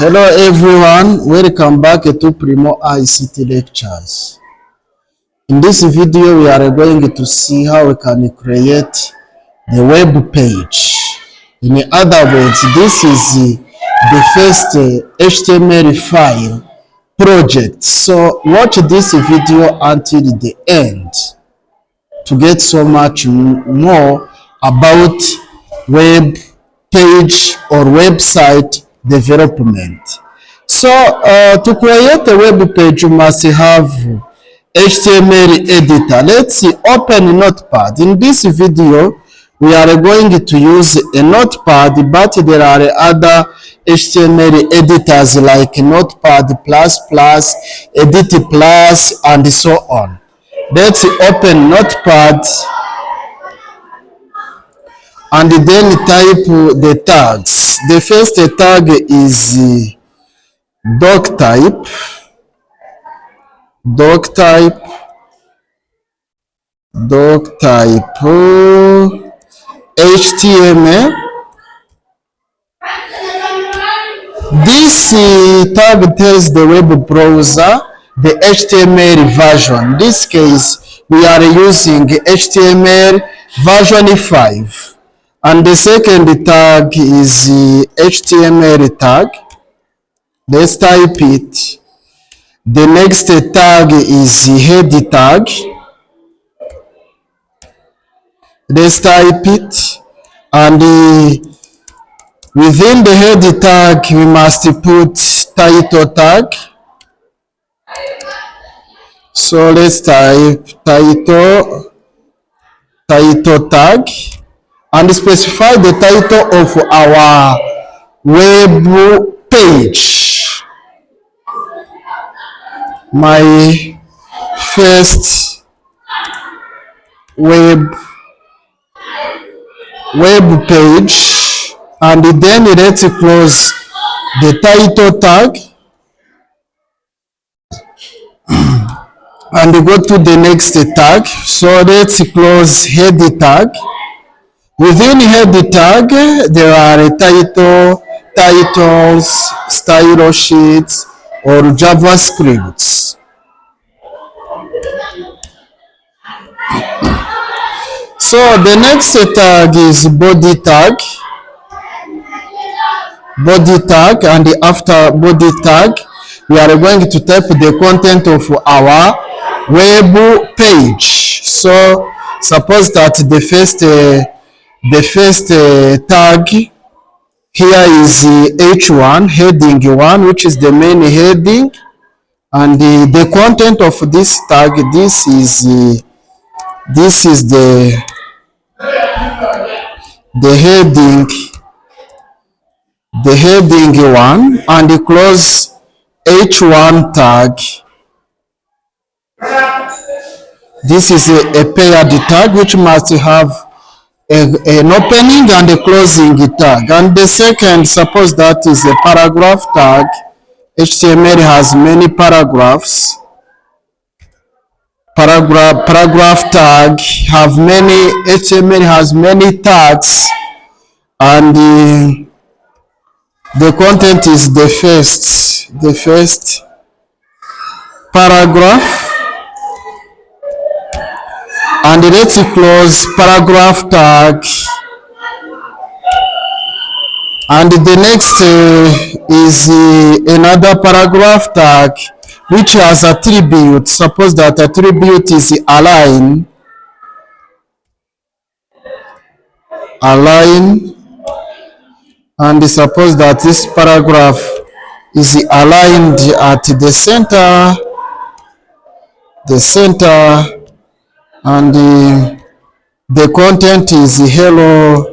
Hello everyone, welcome back to Primo ICT lectures. In this video we are going to see how we can create the web page. In other words, this is the first HTML file project. So watch this video until the end to get so much more about web page or website development. So to create a web page, you must have HTML editor. Let's open Notepad. In this video, we are going to use a Notepad, but there are other HTML editors like Notepad++, Edit Plus, and so on. Let's open Notepad and then type the tags. The first tag is doc type, HTML. This tag tells the web browser the HTML version. In this case, we are using HTML version 5. And the second tag is HTML tag. Let's type it. The next tag is head tag. Let's type it. And within the head tag, we must put title tag. So let's type title tag and specify the title of our web page. My first web page, and then let's close the title tag and go to the next tag. So let's close head tag. Within head tag, there are titles, style sheets, or JavaScripts. So the next tag is body tag, and after body tag, we are going to type the content of our web page. So suppose that the first tag here is H1, heading 1, which is the main heading, and the content of this tag, this is the heading 1, and close H1 tag. This is a paired tag which must have an opening and a closing tag. And the second, suppose that is a paragraph tag. HTML has many paragraphs. Paragraph tag have many, HTML has many tags, and the content is the first paragraph. And let's close paragraph tag. And the next is another paragraph tag which has attribute. Suppose that attribute is align, and suppose that this paragraph is aligned at the center, and the content is hello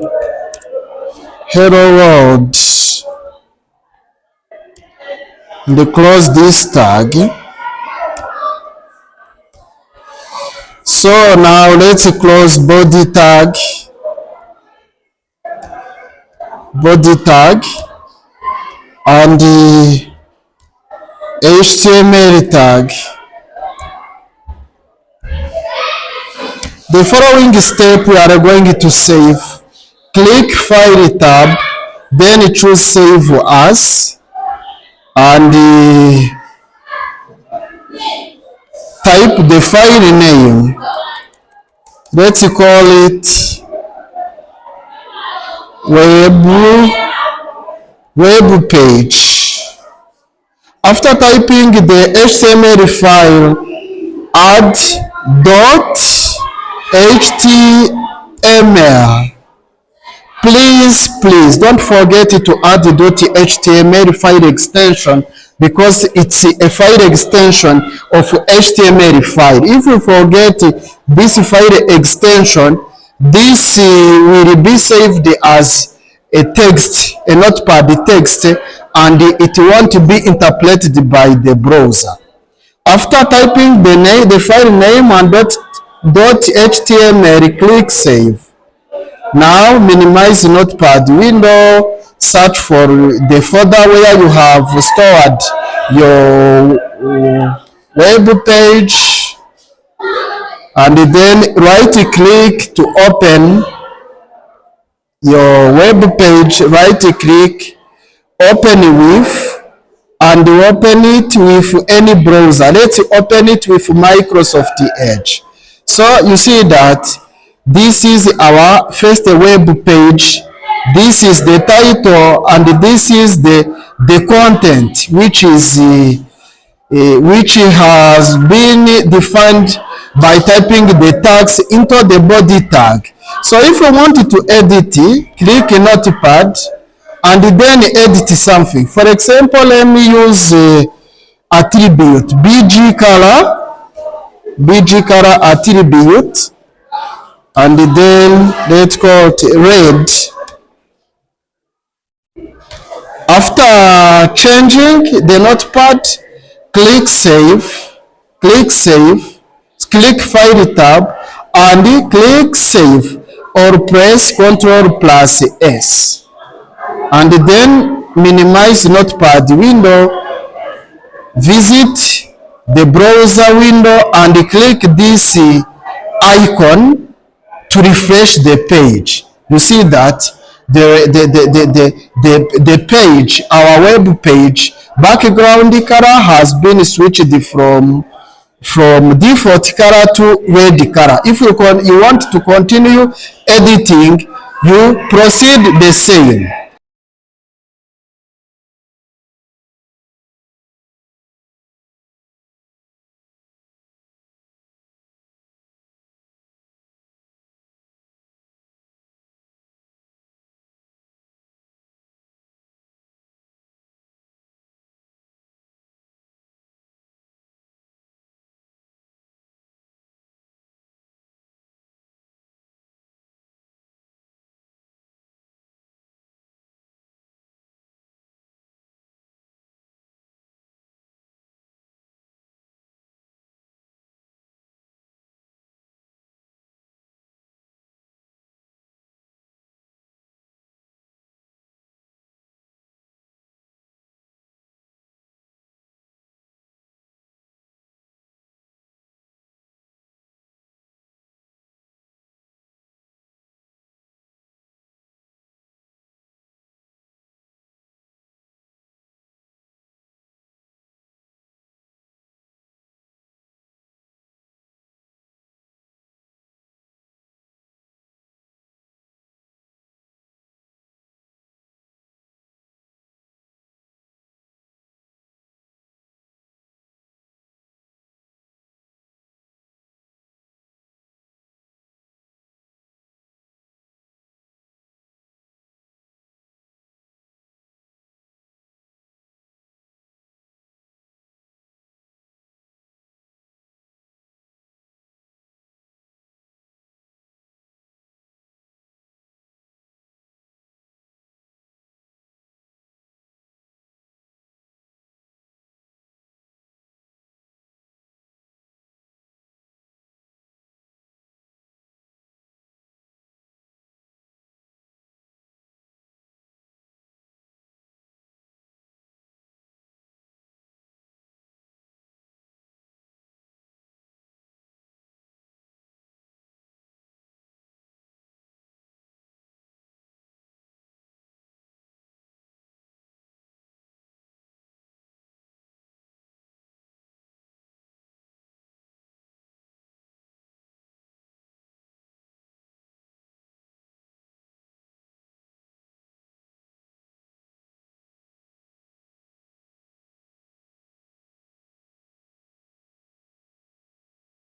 world. And close this tag. So now let's close body tag, and the HTML tag. The following step we are going to save. Click File tab, then choose Save As. and type the file name. Let's call it web page. After typing the HTML file, add .html. Please don't forget to add the .html file extension, because it's a file extension of HTML file. If you forget this file extension, this will be saved as a text, a notepad text, and it won't be interpreted by the browser. After typing the file name and .html, click save. Now minimize Notepad window, search for the folder where you have stored your web page, and then right click to open your web page. Right click, open with, and open it with any browser. Let's open it with Microsoft Edge. So you see that this is our first web page. This is the title, and this is the content, which has been defined by typing the tags into the body tag. So if you want to edit it, click Notepad and then edit something. For example, let me use attribute bg color attribute, and then let's call it red. After changing the notepad, click save, click file tab, and click save, or press Ctrl+S, and then minimize notepad window, visit the browser window, and click this icon to refresh the page. You see that the page, our web page, background color has been switched from default color to red color. If you want to continue editing, you proceed the same.